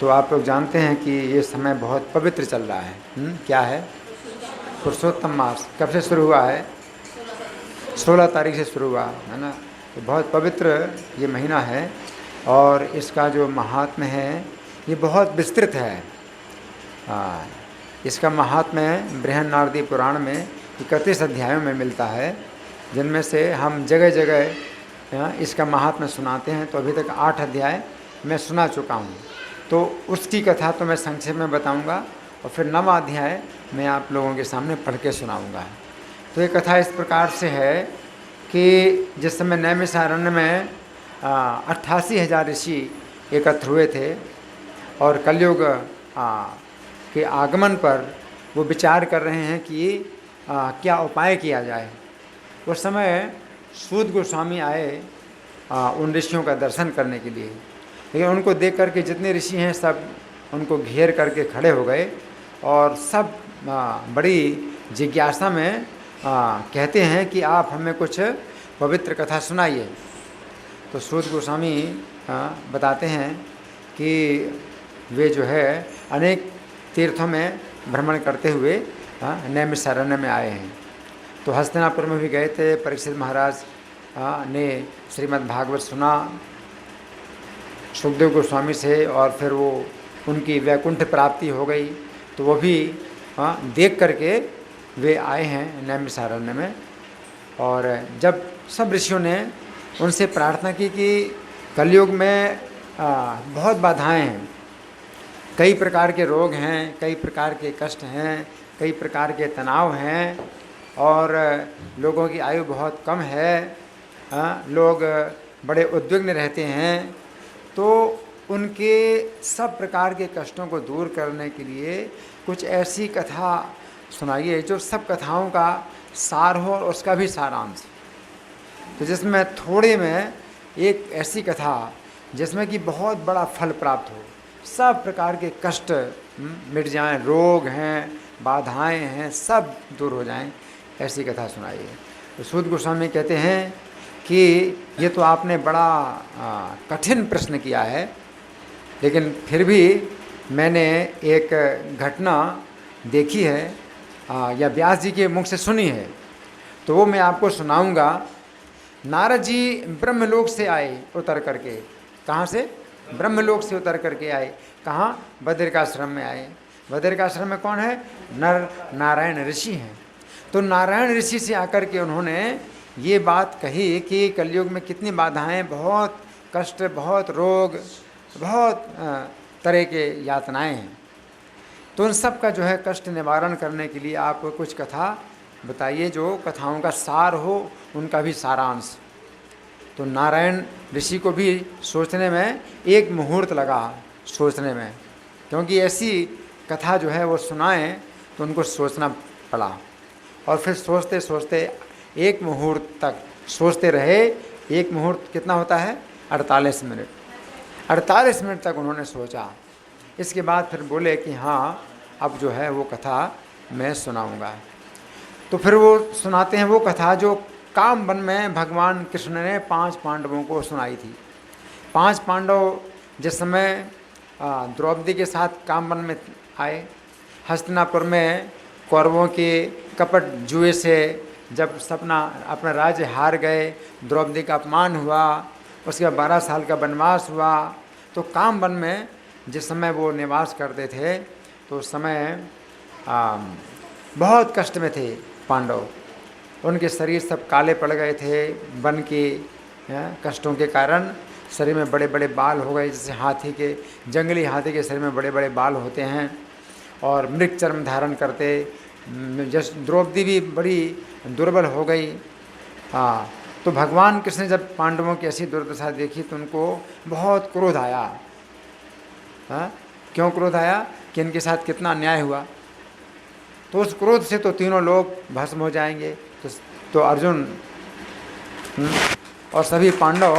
तो आप लोग जानते हैं कि ये समय बहुत पवित्र चल रहा है। क्या है? पुरुषोत्तम मास। कब से शुरू हुआ है? 16 तारीख से शुरू हुआ है ना। तो बहुत पवित्र ये महीना है और इसका जो महात्म्य है ये बहुत विस्तृत है। इसका महात्म्य बृहन्नारदी पुराण में 31 अध्यायों में मिलता है, जिनमें से हम जगह जगह इसका महात्म्य सुनाते हैं। तो अभी तक 8 अध्याय मैं सुना चुका हूँ, तो उसकी कथा तो मैं संक्षेप में बताऊँगा और फिर 9वां अध्याय मैं आप लोगों के सामने पढ़ के सुनाऊँगा। तो ये कथा इस प्रकार से है कि जिस समय नैमिषारण्य में 88,000 ऋषि एकत्र हुए थे और कलयुग के आगमन पर वो विचार कर रहे हैं कि क्या उपाय किया जाए। उस समय सूत गोस्वामी आए उन ऋषियों का दर्शन करने के लिए, लेकिन उनको देख करके जितने ऋषि हैं सब उनको घेर करके खड़े हो गए और सब बड़ी जिज्ञासा में कहते हैं कि आप हमें कुछ पवित्र कथा सुनाइए। तो सूत गोस्वामी बताते हैं कि वे जो है अनेक तीर्थों में भ्रमण करते हुए नैमिषारण्य में आए हैं। तो हस्तिनापुर में भी गए थे। परीक्षित महाराज ने श्रीमद् भागवत सुना सुखदेव गोस्वामी से और फिर वो उनकी वैकुंठ प्राप्ति हो गई। तो वो भी देख करके वे आए हैं नैमिषारण्य में। और जब सब ऋषियों ने उनसे प्रार्थना की कि कलयुग में बहुत बाधाएं हैं, कई प्रकार के रोग हैं, कई प्रकार के कष्ट हैं, कई प्रकार के तनाव हैं और लोगों की आयु बहुत कम है, लोग बड़े उद्विग्न रहते हैं। तो उनके सब प्रकार के कष्टों को दूर करने के लिए कुछ ऐसी कथा सुनाइए जो सब कथाओं का सार हो और उसका भी सारांश। तो जिसमें थोड़े में एक ऐसी कथा जिसमें कि बहुत बड़ा फल प्राप्त हो, सब प्रकार के कष्ट मिट जाएं, रोग हैं, बाधाएं हैं, सब दूर हो जाएं, ऐसी कथा सुनाइए। तो सूत गोस्वामी कहते हैं कि ये तो आपने बड़ा कठिन प्रश्न किया है, लेकिन फिर भी मैंने एक घटना देखी है या व्यास जी के मुख से सुनी है, तो वो मैं आपको सुनाऊंगा। नारद जी ब्रह्मलोक से आए उतर करके। कहाँ से? ब्रह्मलोक से उतर करके आए। कहाँ? बद्रिकाश्रम में आए। बद्रिकाश्रम में कौन है? नर नारायण ऋषि हैं। तो नारायण ऋषि से आकर के उन्होंने ये बात कही कि कलयुग में कितनी बाधाएं, बहुत कष्ट, बहुत रोग, बहुत तरह के यातनाएं हैं। तो उन सब का जो है कष्ट निवारण करने के लिए आप कुछ कथा बताइए जो कथाओं का सार हो, उनका भी सारांश। तो नारायण ऋषि को भी सोचने में एक मुहूर्त लगा, सोचने में, क्योंकि ऐसी कथा जो है वो सुनाएं तो उनको सोचना पड़ा। और फिर सोचते सोचते एक मुहूर्त तक सोचते रहे। एक मुहूर्त कितना होता है? 48 मिनट। 48 मिनट तक उन्होंने सोचा। इसके बाद फिर बोले कि हाँ, अब जो है वो कथा मैं सुनाऊंगा। तो फिर वो सुनाते हैं वो कथा जो कामवन में भगवान कृष्ण ने 5 पांडवों को सुनाई थी। 5 पांडव जिस समय द्रौपदी के साथ कामवन में आए, हस्तिनापुर में कौरवों के कपट जुए से जब अपना राज्य हार गए, द्रौपदी का अपमान हुआ, उसके बाद 12 साल का वनवास हुआ। तो कामवन में जिस समय वो निवास करते थे तो उस समय बहुत कष्ट में थे पांडव। उनके शरीर सब काले पड़ गए थे वन के कष्टों के कारण। शरीर में बड़े बड़े बाल हो गए, जैसे जंगली हाथी के शरीर में बड़े बड़े बाल होते हैं और मृग चर्म धारण करते। जैसे द्रौपदी भी बड़ी दुर्बल हो गई। तो भगवान कृष्ण ने जब पांडवों की ऐसी दुर्दशा देखी तो उनको बहुत क्रोध आया। क्यों क्रोध आया? कि इनके साथ कितना अन्याय हुआ। तो उस क्रोध से तो तीनों लोग भस्म हो जाएंगे। तो अर्जुन और सभी पांडव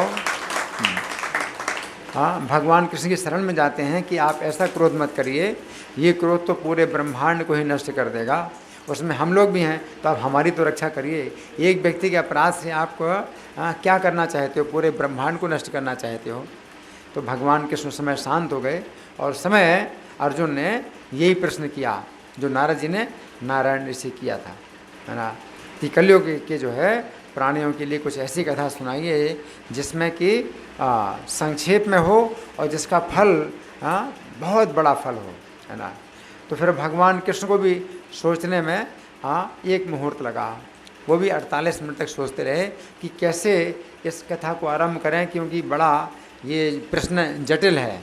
भगवान कृष्ण की शरण में जाते हैं कि आप ऐसा क्रोध मत करिए, ये क्रोध तो पूरे ब्रह्मांड को ही नष्ट कर देगा, उसमें हम लोग भी हैं, तो आप हमारी तो रक्षा करिए। एक व्यक्ति के अपराध से आप क्या करना चाहते हो? पूरे ब्रह्मांड को नष्ट करना चाहते हो। तो भगवान कृष्ण उस समय शांत हो गए और समय अर्जुन ने यही प्रश्न किया जो नारद जी ने नारायण ऋषि किया था, है ना, कि कलयुग के जो है प्राणियों के लिए कुछ ऐसी कथा सुनाइए जिसमें कि संक्षेप में हो और जिसका फल बहुत बड़ा फल हो, है ना। तो फिर भगवान कृष्ण को भी सोचने में एक मुहूर्त लगा। वो भी 48 मिनट तक सोचते रहे कि कैसे इस कथा को आरंभ करें, क्योंकि बड़ा ये प्रश्न जटिल है,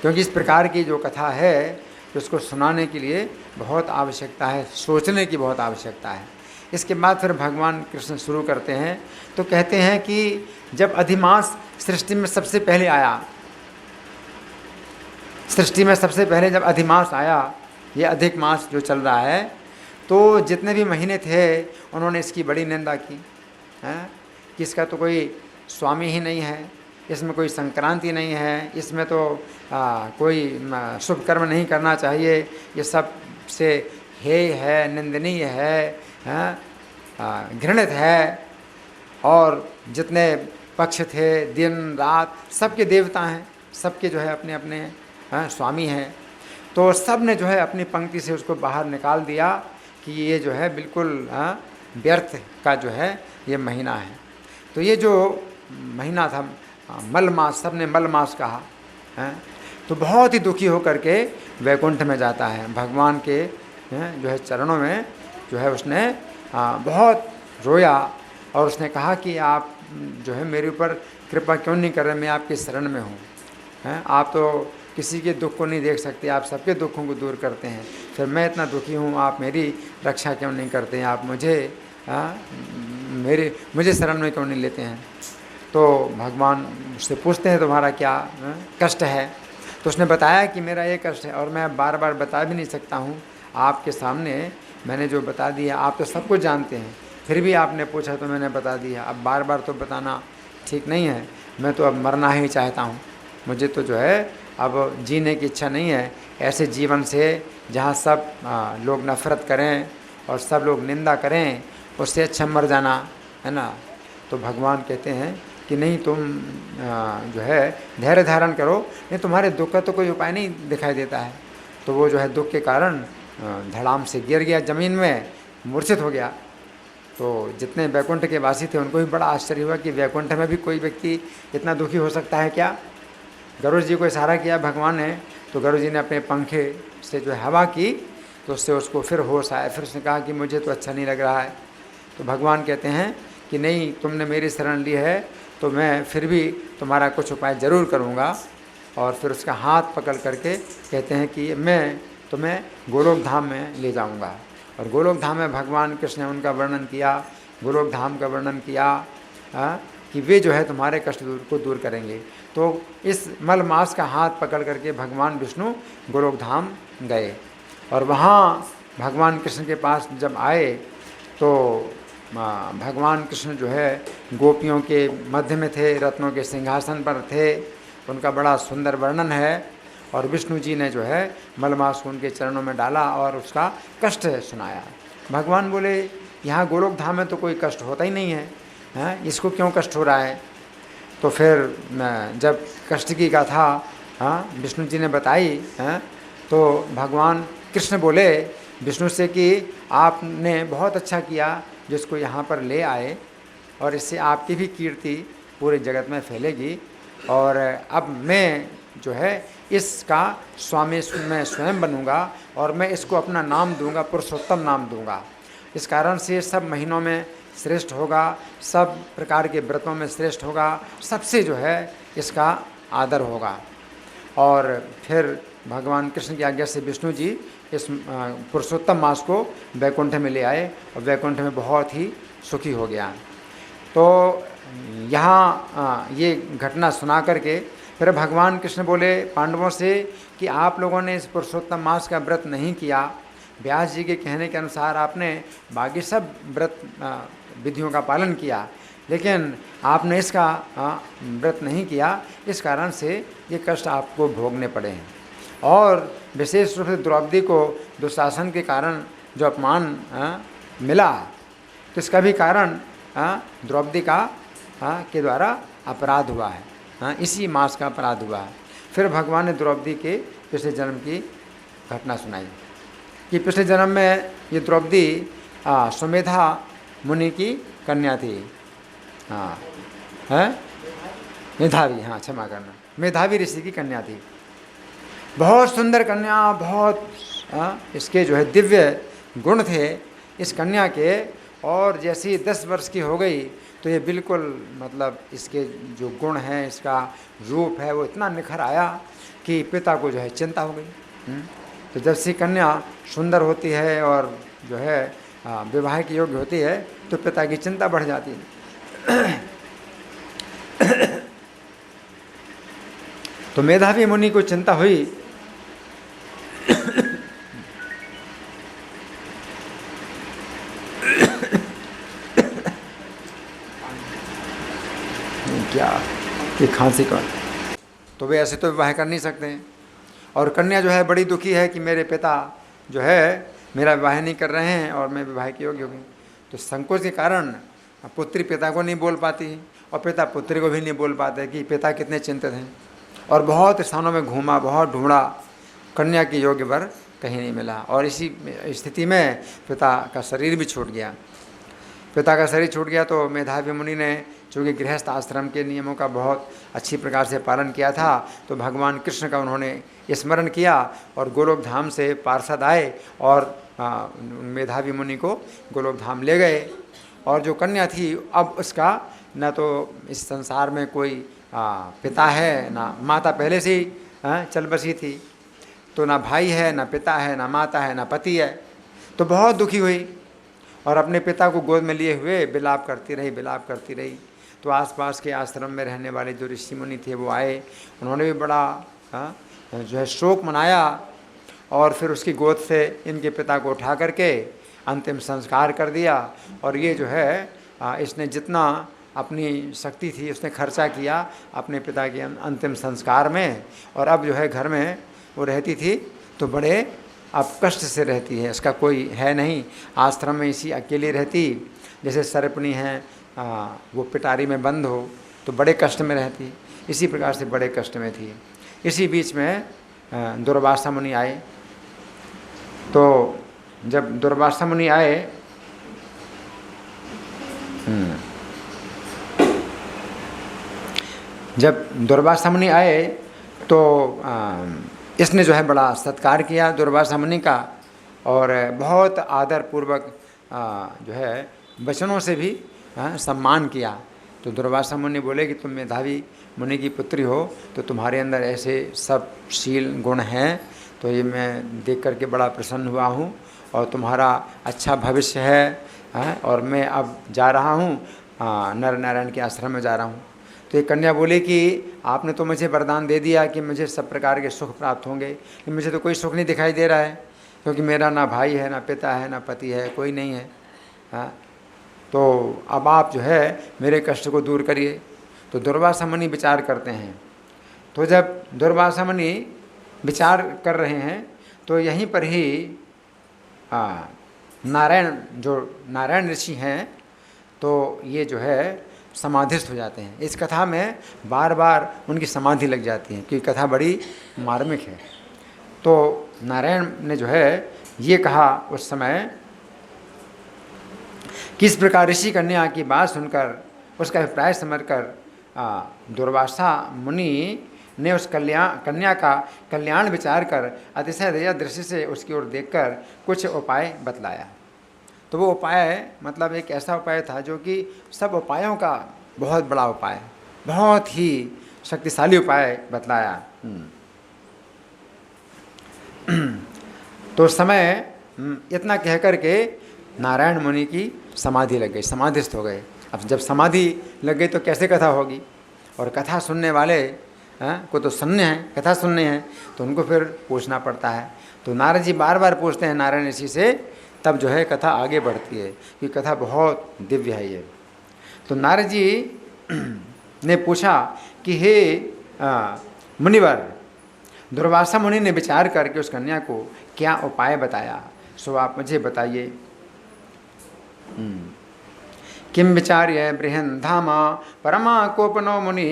क्योंकि इस प्रकार की जो कथा है तो उसको सुनाने के लिए बहुत आवश्यकता है, सोचने की बहुत आवश्यकता है। इसके बाद फिर भगवान कृष्ण शुरू करते हैं, तो कहते हैं कि जब अधिमास सृष्टि में सबसे पहले आया, सृष्टि में सबसे पहले जब अधिमास आया, ये अधिक मास जो चल रहा है, तो जितने भी महीने थे उन्होंने इसकी बड़ी निंदा की है कि इसका तो कोई स्वामी ही नहीं है, इसमें कोई संक्रांति नहीं है, इसमें तो कोई शुभ कर्म नहीं करना चाहिए, ये सब से हेय है, निंदनीय है, घृणित है। और जितने पक्ष थे दिन रात सबके देवता हैं, सबके जो है अपने अपने स्वामी हैं, तो सब ने जो है अपनी पंक्ति से उसको बाहर निकाल दिया कि ये जो है बिल्कुल व्यर्थ का जो है ये महीना है। तो ये जो महीना था मल मास, सब ने मल मास कहा है, तो बहुत ही दुखी होकर के वैकुंठ में जाता है, भगवान के जो है चरणों में जो है उसने बहुत रोया और उसने कहा कि आप जो है मेरे ऊपर कृपा क्यों नहीं कर रहे, मैं आपकी शरण में हूँ, हैं, आप तो किसी के दुख को नहीं देख सकते, आप सबके दुखों को दूर करते हैं, फिर मैं इतना दुखी हूँ, आप मेरी रक्षा क्यों नहीं करते हैं, आप मुझे शरण में क्यों नहीं लेते हैं। तो भगवान उससे पूछते हैं तुम्हारा क्या कष्ट है, तो उसने बताया कि मेरा ये कष्ट है और मैं बार बार बता भी नहीं सकता हूँ, आपके सामने मैंने जो बता दिया, आप तो सब कुछ जानते हैं, फिर भी आपने पूछा तो मैंने बता दिया, अब बार बार तो बताना ठीक नहीं है, मैं तो अब मरना ही चाहता हूँ, मुझे तो जो है अब जीने की इच्छा नहीं है ऐसे जीवन से जहाँ सब लोग नफ़रत करें और सब लोग निंदा करें, उससे अच्छा मर जाना, है ना। तो भगवान कहते हैं कि नहीं, तुम जो है धैर्य धारण करो, नहीं तुम्हारे दुख का तो कोई उपाय नहीं दिखाई देता है। तो वो जो है दुख के कारण धड़ाम से गिर गया ज़मीन में, मूर्छित हो गया। तो जितने वैकुंठ के वासी थे उनको भी बड़ा आश्चर्य हुआ कि वैकुंठ में भी कोई व्यक्ति इतना दुखी हो सकता है क्या। गरुड़ जी को इशारा किया भगवान ने, तो गरुड़ जी ने अपने पंखे से जो हवा की, तो उससे उसको फिर होश आया, फिर उसने कहा कि मुझे तो अच्छा नहीं लग रहा है। तो भगवान कहते हैं कि नहीं, तुमने मेरी शरण ली है तो मैं फिर भी तुम्हारा कुछ उपाय ज़रूर करूँगा। और फिर उसका हाथ पकड़ करके कहते हैं कि मैं तुम्हें गोलोक धाम में ले जाऊँगा। और गोलोक धाम में भगवान कृष्ण ने उनका वर्णन किया, गोलोक धाम का वर्णन किया कि वे जो है तुम्हारे कष्ट को दूर करेंगे। तो इस मल मास का हाथ पकड़ करके भगवान विष्णु गोलोक धाम गए और वहाँ भगवान कृष्ण के पास जब आए तो भगवान कृष्ण जो है गोपियों के मध्य में थे, रत्नों के सिंहासन पर थे, उनका बड़ा सुंदर वर्णन है। और विष्णु जी ने जो है मलमास को उनके चरणों में डाला और उसका कष्ट सुनाया। भगवान बोले यहाँ गोलोक धाम में तो कोई कष्ट होता ही नहीं है, हैं, इसको क्यों कष्ट हो रहा है। तो फिर जब कष्ट की गाथा विष्णु जी ने बताई, हैं, तो भगवान कृष्ण बोले विष्णु से कि आपने बहुत अच्छा किया जिसको यहाँ पर ले आए, और इससे आपकी भी कीर्ति पूरे जगत में फैलेगी। और अब मैं जो है इसका स्वामी मैं स्वयं बनूंगा और मैं इसको अपना नाम दूंगा, पुरुषोत्तम नाम दूंगा। इस कारण से सब महीनों में श्रेष्ठ होगा, सब प्रकार के व्रतों में श्रेष्ठ होगा, सबसे जो है इसका आदर होगा। और फिर भगवान कृष्ण की आज्ञा से विष्णु जी इस पुरुषोत्तम मास को वैकुंठ में ले आए और वैकुंठ में बहुत ही सुखी हो गया। तो यहाँ ये घटना सुना करके फिर भगवान कृष्ण बोले पांडवों से कि आप लोगों ने इस पुरुषोत्तम मास का व्रत नहीं किया, व्यास जी के कहने के अनुसार आपने बाकी सब व्रत विधियों का पालन किया, लेकिन आपने इसका व्रत नहीं किया, इस कारण से ये कष्ट आपको भोगने पड़े हैं। और विशेष रूप से द्रौपदी को दुशासन के कारण जो अपमान मिला, तो इसका भी कारण द्रौपदी का के द्वारा अपराध हुआ है। हाँ, इसी मास का अपराध हुआ है। फिर भगवान ने द्रौपदी के पिछले जन्म की घटना सुनाई कि पिछले जन्म में ये द्रौपदी सुमेधा मुनि की कन्या थी। हाँ है मेधावी, हाँ क्षमा करना, मेधावी ऋषि की कन्या थी। बहुत सुंदर कन्या, बहुत इसके जो है दिव्य गुण थे इस कन्या के। और जैसे ही 10 वर्ष की हो गई तो ये बिल्कुल मतलब इसके जो गुण हैं, इसका रूप है, वो इतना निखर आया कि पिता को जो है चिंता हो गई। तो जब से कन्या सुंदर होती है और जो है विवाह के योग्य होती है तो पिता की चिंता बढ़ जाती है। तो मेधावी मुनि को चिंता हुई क्या ये खांसी का, तो वे ऐसे तो विवाह कर नहीं सकते हैं। और कन्या जो है बड़ी दुखी है कि मेरे पिता जो है मेरा विवाह नहीं कर रहे हैं और मैं विवाह के योग्य हो गई। तो संकोच के कारण पुत्री पिता को नहीं बोल पाती और पिता पुत्री को भी नहीं बोल पाते कि पिता कितने चिंतित हैं। और बहुत स्थानों में घूमा, बहुत ढूंढा, कन्या के योग्य वर कहीं नहीं मिला। और इसी स्थिति में पिता का शरीर भी छूट गया। पिता का शरीर छूट गया तो मेधावी मुनि ने चूँकि गृहस्थ आश्रम के नियमों का बहुत अच्छी प्रकार से पालन किया था तो भगवान कृष्ण का उन्होंने स्मरण किया और गोलोक धाम से पार्षद आए और मेधावी मुनि को गोलोक धाम ले गए। और जो कन्या थी अब उसका न तो इस संसार में कोई पिता है ना माता, पहले से ही चल बसी थी, तो ना भाई है, ना पिता है, ना माता है, ना पति है। तो बहुत दुखी हुई और अपने पिता को गोद में लिए हुए विलाप करती रही। तो आसपास के आश्रम में रहने वाले जो ऋषि मुनि थे वो आए, उन्होंने भी बड़ा जो है शोक मनाया और फिर उसकी गोद से इनके पिता को उठा करके अंतिम संस्कार कर दिया। और ये जो है इसने जितना अपनी शक्ति थी उसने खर्चा किया अपने पिता के अंतिम संस्कार में। और अब जो है घर में वो रहती थी तो बड़े अब कष्ट से रहती है, इसका कोई है नहीं। आश्रम में इसी अकेली रहती, जैसे सरपनी है वो पिटारी में बंद हो तो बड़े कष्ट में रहती, इसी प्रकार से बड़े कष्ट में थी। इसी बीच में दुर्वासा मुनि आए। तो जब दुर्वासा मुनि आए तो इसने जो है बड़ा सत्कार किया दुर्वासा मुनि का और बहुत आदर पूर्वक जो है वचनों से भी सम्मान किया। तो दुर्वासा मुनि बोले कि तुम मेधावी मुनि की पुत्री हो तो तुम्हारे अंदर ऐसे सब शील गुण हैं, तो ये मैं देख करके बड़ा प्रसन्न हुआ हूँ और तुम्हारा अच्छा भविष्य है और मैं अब जा रहा हूँ नर नारायण के आश्रम में जा रहा हूँ। तो एक कन्या बोली कि आपने तो मुझे वरदान दे दिया कि मुझे सब प्रकार के सुख प्राप्त होंगे, लेकिन मुझे तो कोई सुख नहीं दिखाई दे रहा है क्योंकि मेरा ना भाई है, ना पिता है, ना पति है, कोई नहीं है। तो अब आप जो है मेरे कष्ट को दूर करिए। तो दुर्वासा मुनि विचार करते हैं। तो जब दुर्वासा मुनि विचार कर रहे हैं तो यहीं पर ही नारायण ऋषि हैं तो ये जो है समाधिस्थ हो जाते हैं। इस कथा में बार बार उनकी समाधि लग जाती है क्योंकि कथा बड़ी मार्मिक है। तो नारायण ने जो है ये कहा उस समय, किस प्रकार ऋषि कन्या की बात सुनकर उसका अभिप्राय समझकर दुर्वासा मुनि ने उस कन्या का कल्याण विचार कर अतिशय दया दृष्टि से उसकी ओर देखकर कुछ उपाय बतलाया। तो वो उपाय मतलब एक ऐसा उपाय था जो कि सब उपायों का बहुत बड़ा उपाय, बहुत ही शक्तिशाली उपाय बतलाया। तो उस समय इतना कह कर के नारायण मुनि की समाधि लग गई, समाधिस्थ हो गए। अब जब समाधि लग गई तो कैसे कथा होगी, और कथा सुनने वाले को तो सुनने हैं, कथा सुनने हैं, तो उनको फिर पूछना पड़ता है। तो नारद जी बार बार पूछते हैं नारायण ऋषि से, तब जो है कथा आगे बढ़ती है कि कथा बहुत दिव्य है ये। तो नारद जी ने पूछा कि हे मुनिवर, दुर्वासा मुनि ने विचार करके उस कन्या को क्या उपाय बताया, सो आप मुझे बताइए। किं विचार्य बृहन् धामा परमा कोपनो मुनि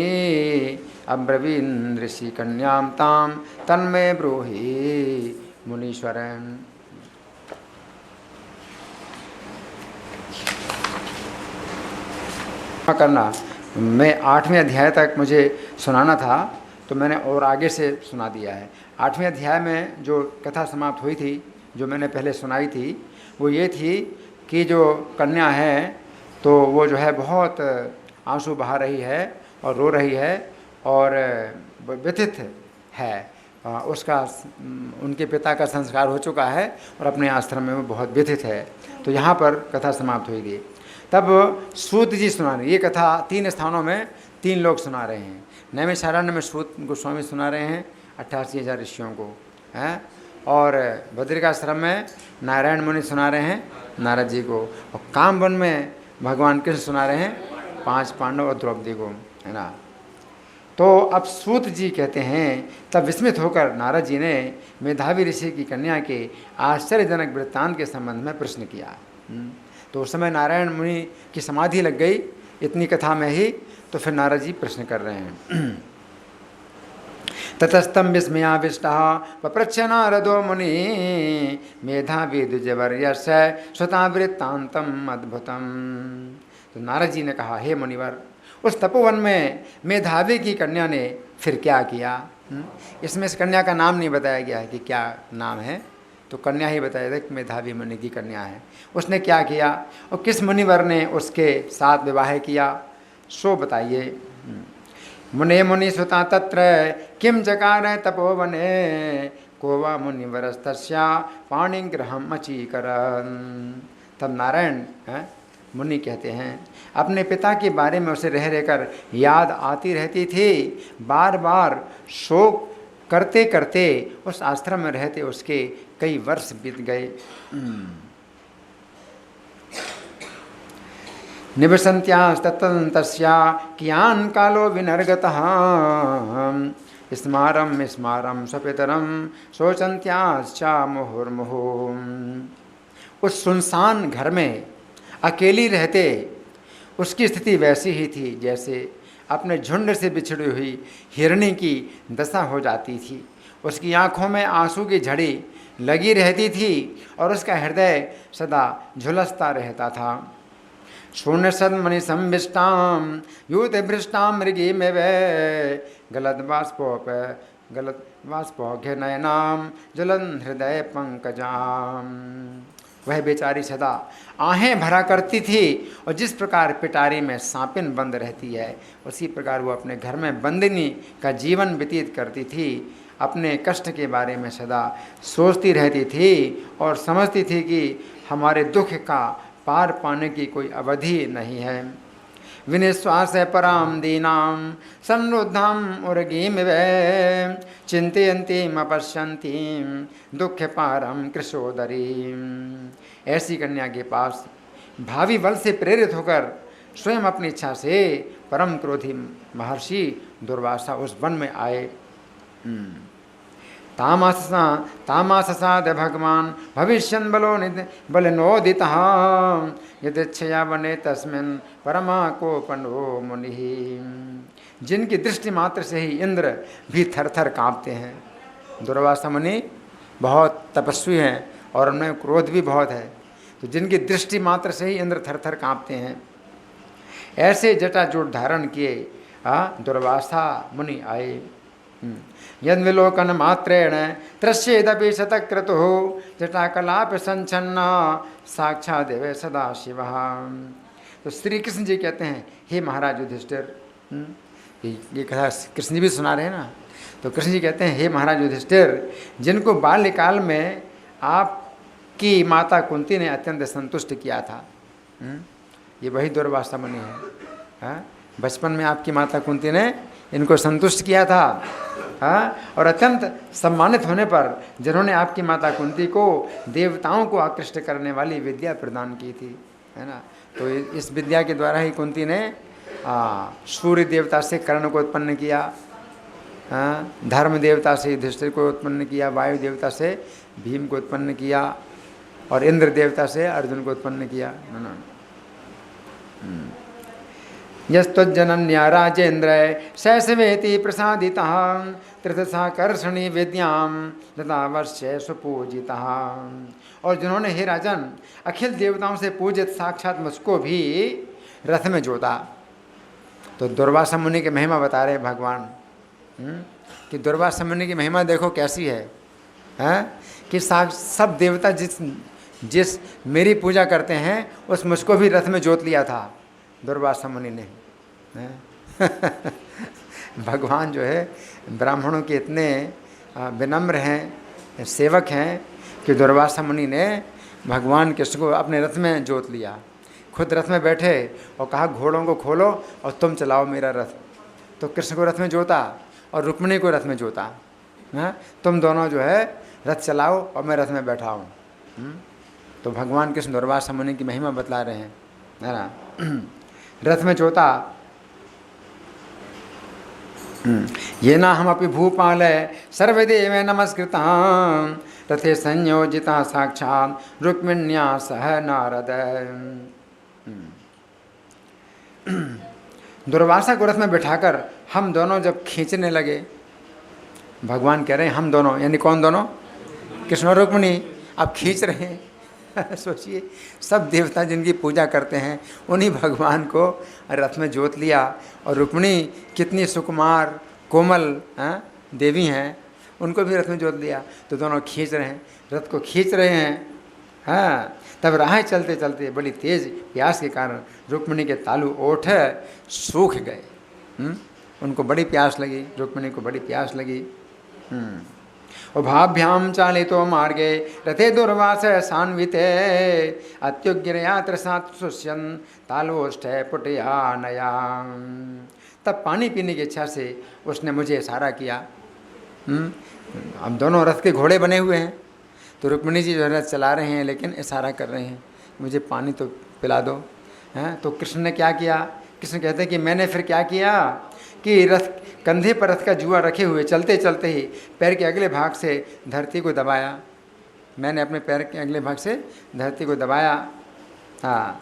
अब्रवीन् ऋषि कन्यां तां तन्मे ब्रूहि मुनीश्वरन्। करना, मैं 8वें अध्याय तक मुझे सुनाना था तो मैंने और आगे से सुना दिया है। 8वें अध्याय में जो कथा समाप्त हुई थी, जो मैंने पहले सुनाई थी, वो ये थी कि जो कन्या है तो वो जो है बहुत आंसू बहा रही है और रो रही है और व्यथित है। उसका उनके पिता का संस्कार हो चुका है और अपने आश्रम में वो बहुत व्यथित है। तो यहाँ पर कथा समाप्त हुई थी। तब सूत जी सुना रहे, ये कथा 3 स्थानों में 3 लोग सुना रहे हैं। नैमिषारण्य में सूत गोस्वामी सुना रहे हैं 88,000 ऋषियों को हैं, और बद्रिकाश्रम में नारायण मुनि सुना रहे हैं नारद जी को, और कामवन में भगवान कृष्ण सुना रहे हैं 5 पांडव और द्रौपदी को, है ना। तो अब सूत जी कहते हैं, तब विस्मित होकर नारद जी ने मेधावी ऋषि की कन्या के आश्चर्यजनक वृत्तांत के संबंध में प्रश्न किया। तो उस समय नारायण मुनि की समाधि लग गई इतनी कथा में ही। तो फिर नारद जी प्रश्न कर रहे हैं। ततस्तम विस्मयाविष्टः पप्रच्छ नारदो मुनि मेधावी द्विजवर्यस्य स्वतः वृत्तान्तम अद्भुतम। तो नारद जी ने कहा, हे मुनिवर, उस तपोवन में मेधावी की कन्या ने फिर क्या किया? इसमें इस कन्या का नाम नहीं बताया गया है कि क्या नाम है, तो कन्या ही बताया था कि मेधावी मुनि की कन्या है। उसने क्या किया और किस मुनिवर ने उसके साथ विवाह किया, सो बताइए। मुने मुनि सुता तत्र किम जकार तपोवने को वा मुनिवरस्तस्या पाणिग्रहम अचीकरन्। तब नारायण मुनि कहते हैं, अपने पिता के बारे में उसे रह रहकर याद आती रहती थी। बार बार शोक करते करते उस आश्रम में रहते उसके कई वर्ष बीत गए। निवसन्त्यास्ततन्तस्या कियान् कालो विनर्गतः स्मारं स्मारं स्वपितरं शोचन्त्याश्चा मुहुर्मुहुः। उस सुनसान घर में अकेली रहते उसकी स्थिति वैसी ही थी जैसे अपने झुंड से बिछड़ी हुई हिरणी की दशा हो जाती थी। उसकी आँखों में आंसू की झड़ी लगी रहती थी और उसका हृदय सदा झुलसता रहता था। शून्य सन्मणि संविष्टाम यूत भ्रष्टाम मृगी में वे गलत बाष्पोघे नयनाम जलन हृदय पंकजाम। वह बेचारी सदा आहें भरा करती थी और जिस प्रकार पिटारी में सांपिन बंद रहती है उसी प्रकार वो अपने घर में बंदिनी का जीवन व्यतीत करती थी। अपने कष्ट के बारे में सदा सोचती रहती थी और समझती थी कि हमारे दुख का पार पाने की कोई अवधि नहीं है। विनिश्वास पराम दीनाम संरुद्धाम उर्गीम वे चिंतयंतीम अपश्यंतीम दुख पारम कृशोदरीम। ऐसी कन्या के पास भावी बल से प्रेरित होकर स्वयं अपनी इच्छा से परम क्रोधी महर्षि दुर्वासा उस वन में आए। तामाससाद भगवान भविष्यन् बलिनोदितः यदृच्छया वने तस्मिन् परमा कोपनो मुनिः। जिनकी दृष्टि मात्र से ही इंद्र भी थर थर काँपते हैं। दुर्वासा मुनि बहुत तपस्वी हैं और उनमें क्रोध भी बहुत है, तो जिनकी दृष्टि मात्र से ही इंद्र थर थर काँपते हैं। ऐसे जटाजूट धारण किए दुर्वासा मुनि आए। यद्विलोकन मात्रेण त्रस्येदपि शतक्रतुः जटाकलाप संचन्ना साक्षात् देव सदा शिवः। तो श्री कृष्ण जी कहते हैं, हे महाराज युधिष्ठिर, ये कथा कृष्ण जी भी सुना रहे हैं ना, तो कृष्ण जी कहते हैं, हे महाराज युधिष्ठिर, जिनको बाल्यकाल में आपकी माता कुंती ने अत्यंत संतुष्ट किया था, ये वही दुर्वासा मुनि है। बचपन में आपकी माता कुंती ने इनको संतुष्ट किया था, और अत्यंत सम्मानित होने पर जिन्होंने आपकी माता कुंती को देवताओं को आकृष्ट करने वाली विद्या प्रदान की थी, है ना। तो इस विद्या के द्वारा ही कुंती ने सूर्य देवता से कर्ण को उत्पन्न किया, धर्म देवता से युधिष्ठिर को उत्पन्न किया, वायु देवता से भीम को उत्पन्न किया और इंद्र देवता से अर्जुन को उत्पन्न किया। यस्तज्जनन्या राजेन्द्र शैशवेति प्रसादितः तीर्थसाकर्षणी विद्यां दतावर्ष्य सुपूजितः। और जिन्होंने हे राजन अखिल देवताओं से पूजित साक्षात मुझको भी रथ में जोता। तो दुर्वासा मुनि की महिमा बता रहे भगवान कि दुर्वासा मुनि की महिमा देखो कैसी है, कि सब देवता जिस मेरी पूजा करते हैं उस मुझको भी रथ में जोत लिया था दुर्वासा मुनि ने। भगवान जो है ब्राह्मणों के इतने विनम्र हैं, सेवक हैं कि दुर्वासा मुनि ने भगवान कृष्ण को अपने रथ में जोत लिया। खुद रथ में बैठे और कहा घोड़ों को खोलो और तुम चलाओ मेरा रथ। तो कृष्ण को रथ में जोता और रुक्मिणी को रथ में जोता। तुम दोनों जो है रथ चलाओ और मैं रथ में बैठा हूँ। तो भगवान कृष्ण दुर्वासा मुनि की महिमा बतला रहे हैं, है ना। रथ में जोता। ये ना हम अपि भूपाल सर्वदेव नमस्कृता रथे संयोजिता साक्षात रुक्मिण्या सह नारद। दुर्वासा को रथ में बिठाकर हम दोनों जब खींचने लगे, भगवान कह रहे हैं हम दोनों, यानी कौन दोनों? कृष्ण और रुक्मिणी। अब खींच रहे हैं। सोचिए सब देवता जिनकी पूजा करते हैं उन्हीं भगवान को रथ में जोत लिया। और रुक्मिणी कितनी सुकुमार कोमल देवी हैं, उनको भी रथ में जोत लिया। तो दोनों खींच रहे हैं, रथ को खींच रहे हैं। तब राह चलते चलते बड़ी तेज प्यास के कारण रुक्मिणी के तालू ओठ सूख गए। उनको बड़ी प्यास लगी, रुक्मिणी को बड़ी प्यास लगी। उभाभ्याम चालितो मार्गे रथे दुर्वास सान्विते अत्युग्रया त्रसात् शुष्यन् तालोष्ठ पुटया नया। तब पानी पीने की इच्छा से उसने मुझे इशारा किया। हम दोनों रथ के घोड़े बने हुए हैं, तो रुक्मिणी जी जो रथ चला रहे हैं लेकिन इशारा कर रहे हैं मुझे पानी तो पिला दो। हैं तो कृष्ण ने क्या किया? कृष्ण कहते हैं कि मैंने फिर क्या किया कि रथ कंधे पर रथ का जुआ रखे हुए चलते चलते ही पैर के अगले भाग से धरती को दबाया। मैंने अपने पैर के अगले भाग से धरती को दबाया। हाँ,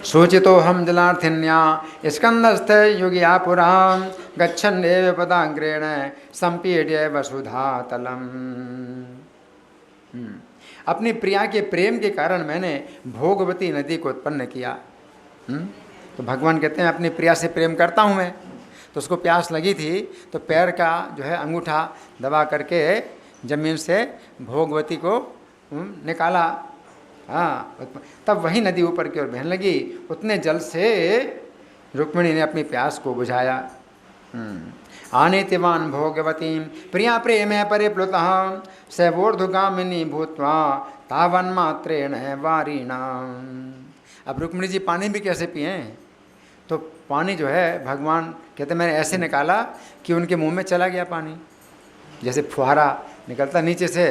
सोचितो हम जलार्थिन्या स्कंदस्थ युगिया पुराम गच्छन् एव पदाग्रेण संपीड्य वसुधा तलम। अपनी प्रिया के प्रेम के कारण मैंने भोगवती नदी को उत्पन्न किया। तो भगवान कहते हैं अपनी प्रिया से प्रेम करता हूँ मैं। तो उसको प्यास लगी थी तो पैर का जो है अंगूठा दबा करके जमीन से भोगवती को निकाला। हाँ, तब वही नदी ऊपर की ओर बहने लगी। उतने जल से रुक्मिणी ने अपनी प्यास को बुझाया। आनेतिवान भोगवती प्रिया प्रेम परिप्लुतः सैवोर्ध्वगामिनी भूत्वा तावन्मात्रेण वारिणा। अब रुक्मिणी जी पानी भी कैसे पिए? तो पानी जो है भगवान कहते मैंने ऐसे निकाला कि उनके मुंह में चला गया पानी, जैसे फुहारा निकलता नीचे से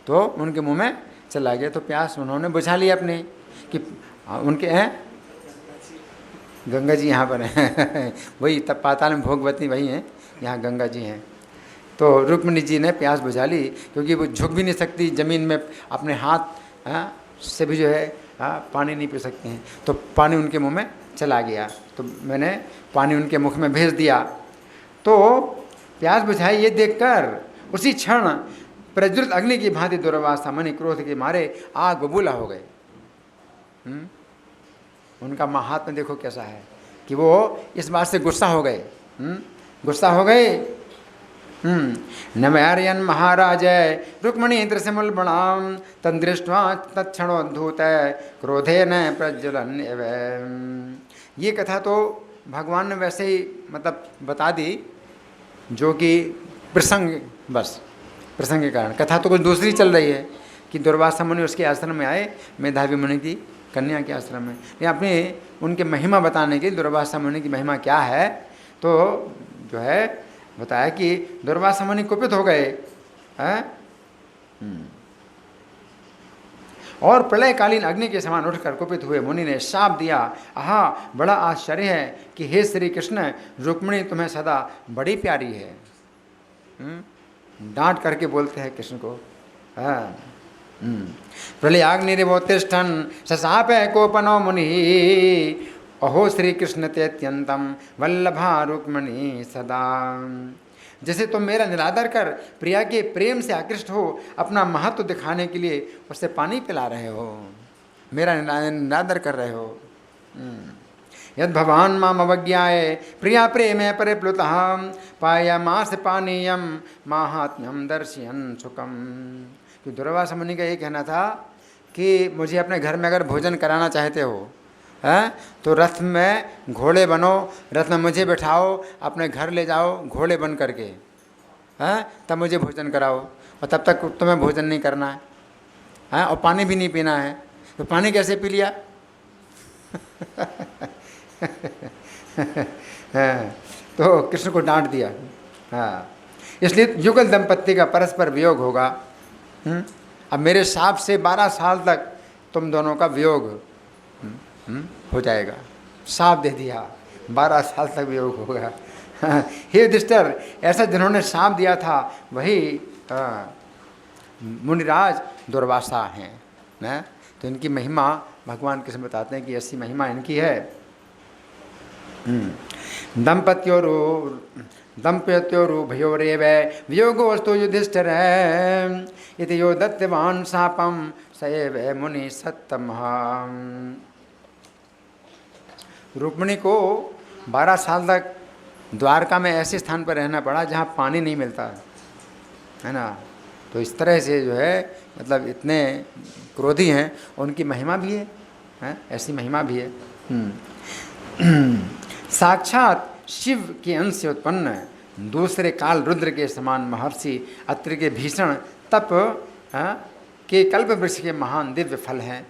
तो उनके मुंह में चला गया। तो प्यास उन्होंने बुझा ली अपनी कि उनके हैं गंगा जी यहाँ पर हैं। वही तब पाताल में भोगवती वही हैं, यहाँ गंगा जी हैं। तो रुक्मिणी जी ने प्यास बुझा ली क्योंकि वो झुक भी नहीं सकती ज़मीन में, अपने हाथ से भी जो है पानी नहीं पी सकते हैं। तो पानी उनके मुंह में चला गया तो मैंने पानी उनके मुख में भेज दिया। तो प्यास बुझाई ये देखकर उसी क्षण प्रज्वलित अग्नि की भांति दुर्वासा मुनि क्रोध के मारे आग बबूला हो गए। उनका महात्म्य देखो कैसा है कि वो इस बात से गुस्सा हो गए। गुस्सा हो गए। नमयार्यन महाराज रुक्मिणी दृश्यमल बणाम तंदृष्ट्वा तत्क्षणोद्धूत क्रोधे न प्रज्वलन। ये कथा तो भगवान ने वैसे ही मतलब बता दी, जो कि प्रसंग, बस प्रसंग के कारण। कथा तो कुछ दूसरी चल रही है कि दुर्वासा मुनि उसके आश्रम में आए, मेधावी मुनि की कन्या के आश्रम में। ये अपने उनके महिमा बताने की, दुर्वासा मुनि की महिमा क्या है, तो जो है बताया कि दुर्वासा मुनि कुपित हो गए और प्रलयकालीन अग्नि के समान उठकर कुपित हुए मुनि ने शाप दिया। आहा, बड़ा आश्चर्य है कि हे श्री कृष्ण, रुक्मिणी तुम्हें सदा बड़ी प्यारी है। डांट करके बोलते हैं कृष्ण को। प्रलयाग्निरिवोत्तिष्ठन् सशापे कोपनो मुनिः अहो श्री कृष्ण तेत्यंतम वल्लभा रुक्मणी सदा। जैसे तुम मेरा निरादर कर प्रिया के प्रेम से आकृष्ट हो, अपना महत्व दिखाने के लिए उससे पानी पिला रहे हो, मेरा निरादर कर रहे हो। यद भवान माम अवज्ञाए प्रिया प्रेमे परिप्लुतः पायामास पानीयम माहात्म्यम दर्शयन् सुखम। तो दुर्वासा मुनि का ये कहना था कि मुझे अपने घर में अगर भोजन कराना चाहते हो, हैं, तो रथ में घोड़े बनो, रथ में मुझे बैठाओ, अपने घर ले जाओ घोड़े बन करके, हैं, तब मुझे भोजन कराओ, और तब तक तुम्हें भोजन नहीं करना है, हैं, और पानी भी नहीं पीना है। तो पानी कैसे पी लिया? तो कृष्ण को डांट दिया। हाँ, इसलिए युगल दंपत्ति का परस्पर वियोग होगा। अब मेरे शाप से 12 साल तक तुम दोनों का वियोग हो जाएगा। शाप दे दिया, 12 साल तक वियोग होगा। हे युधिष्ठिर, ऐसा जिन्होंने शाप दिया था वही मुनिराज दुर्वासा हैं, ना? तो इनकी महिमा भगवान कृष्ण बताते हैं कि ऐसी महिमा इनकी है। दंपत्योरुभयोरेव वियोगोस्तु युधिष्ठिर इति यो दत्तवान् शापं स एव मुनि सत्तमः। रुक्मिणी को 12 साल तक द्वारका में ऐसे स्थान पर रहना पड़ा जहाँ पानी नहीं मिलता है ना। तो इस तरह से जो है, मतलब इतने क्रोधी हैं, उनकी महिमा भी है, ऐसी महिमा भी है। साक्षात शिव के अंश से उत्पन्न दूसरे काल रुद्र के समान महर्षि अत्रि के भीषण तप के कल्प वृक्ष के महान दिव्य फल हैं।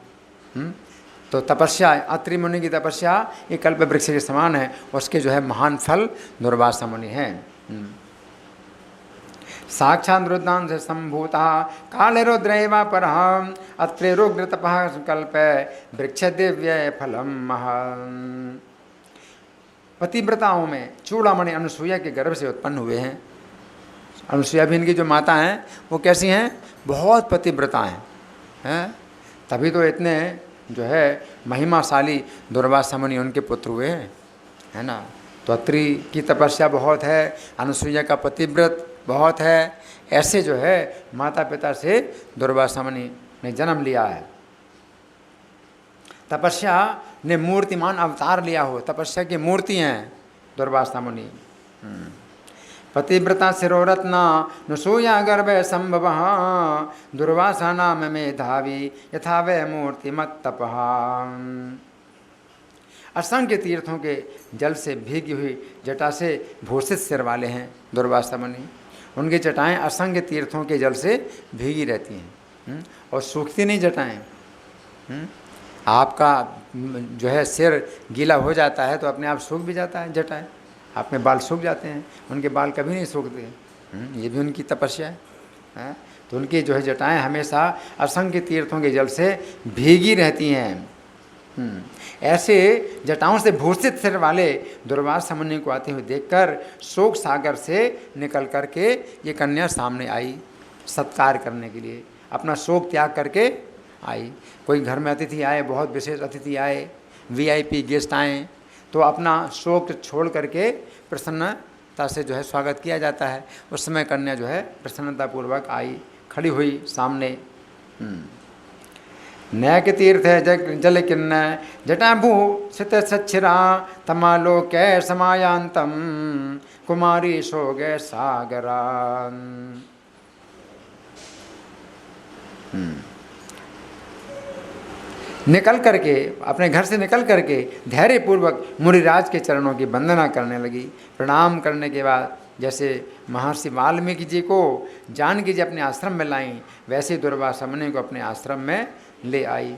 तो तपस्या, अत्रि मुनि की तपस्या ये कल्प वृक्ष के समान है, उसके जो है महान फल दुर्वासा मुनि हैं। साक्षात रुद्रांश संभूता काले रुद्रैवा परः अत्रि रुद्र तपः कल्प वृक्ष दिव्य फलम महम्। पतिव्रताओं में चूड़ामणि अनुसुईया के गर्भ से उत्पन्न हुए हैं। अनुसुईया भी इनकी जो माता हैं वो कैसी हैं? बहुत पतिव्रता हैं, तभी तो इतने जो है महिमाशाली दुर्वासा मुनि उनके पुत्र हुए हैं, है ना। तो अत्रि की तपस्या बहुत है, अनुसुईया का पतिव्रत बहुत है, ऐसे जो है माता पिता से दुर्वासा मुनि ने जन्म लिया है। तपस्या ने मूर्तिमान अवतार लिया हो, तपस्या की मूर्ति हैं दुर्वासा मुनि। पतिव्रता शिरोरत्ना नुसूया गर्भ संभव दुर्वासा नाम में धावी यथा वह मूर्तिमत्तपः। असंख्य तीर्थों के जल से भीगी हुई जटा से भूषित सिर वाले हैं दुर्वासा मुनि। उनकी जटाएं असंख्य तीर्थों के जल से भीगी रहती हैं और सूखती नहीं जटाएं। आपका जो है सिर गीला हो जाता है तो अपने आप सूख भी जाता है जटाएं, आप में बाल सूख जाते हैं, उनके बाल कभी नहीं सूखते। ये भी उनकी तपस्या है। तो उनकी जो है जटाएं हमेशा असंख्य तीर्थों के जल से भीगी रहती हैं। ऐसे जटाओं से भूषित सिर वाले दुर्वासा मुनि को आते हुए देखकर शोक सागर से निकल करके ये कन्या सामने आई सत्कार करने के लिए, अपना शोक त्याग करके आई। कोई घर में अतिथि आए, बहुत विशेष अतिथि आए, वीआईपी गेस्ट आए, तो अपना शोक छोड़ करके प्रसन्नता से जो है स्वागत किया जाता है। उस समय कन्या जो है प्रसन्नतापूर्वक आई, खड़ी हुई सामने। नैक तीर्थ जल किन्न जटाभू सित सच्छिरा तमालोके समायांतम कुमारी सोगे सागरा। निकल करके, अपने घर से निकल करके धैर्यपूर्वक मुनिराज के चरणों की वंदना करने लगी। प्रणाम करने के बाद जैसे महर्षि वाल्मीकि जी को जानकी जी अपने आश्रम में लाईं, वैसे दुर्वासा मुनि को अपने आश्रम में ले आई।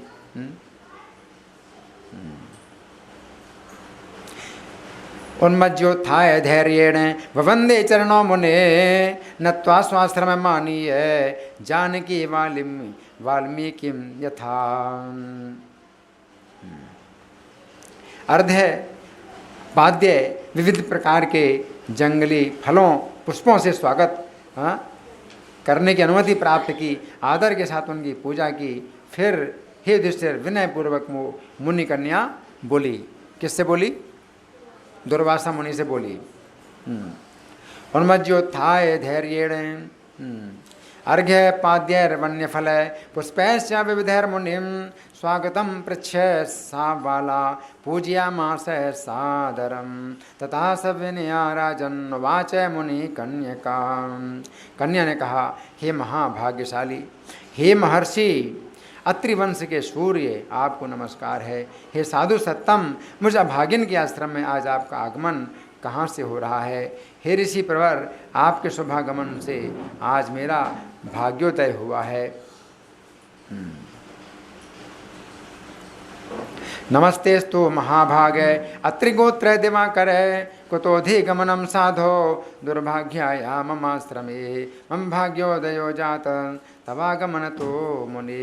उन्मज्योत्थाय धैर्येण ववंदे चरणों मुने नत्वा स्वाश्रम मानीय जानकी वाल्मीकि यथा। अर्ध्य पाद्य विविध प्रकार के जंगली फलों पुष्पों से स्वागत करने की अनुमति प्राप्त की, आदर के साथ उनकी पूजा की। फिर हे युधिष्ठिर, विनय पूर्वक मुनि कन्या बोली। किससे बोली? दुर्वासा मुनि से बोली। उन्मज्योत्थाय धैर्येण अर्घ्य पाद्यैर्वन्य फल पुष्पैश्च विविधैर्मुनिं स्वागतं पृच्छ्य सा बाला पूजयामास सादरं तथा स विनया राजन् वाच मुनि कन्यका। कन्या ने कहा, हे महाभाग्यशाली, हे महर्षि अत्रिवंश के सूर्य, आपको नमस्कार है। हे साधु सत्तम, मुझ अभागिन के आश्रम में आज आपका आगमन कहाँ से हो रहा है? हे ऋषि प्रवर, आपके शुभागमन से आज मेरा भाग्योदय हुआ है। नमस्तेस्तु महाभागे अत्रिगोत्र दिवाकर कुतोधिगमनं साधो दुर्भाग्याया ममाश्रमे मम भाग्योदयो जात तवागमन तो मुनि।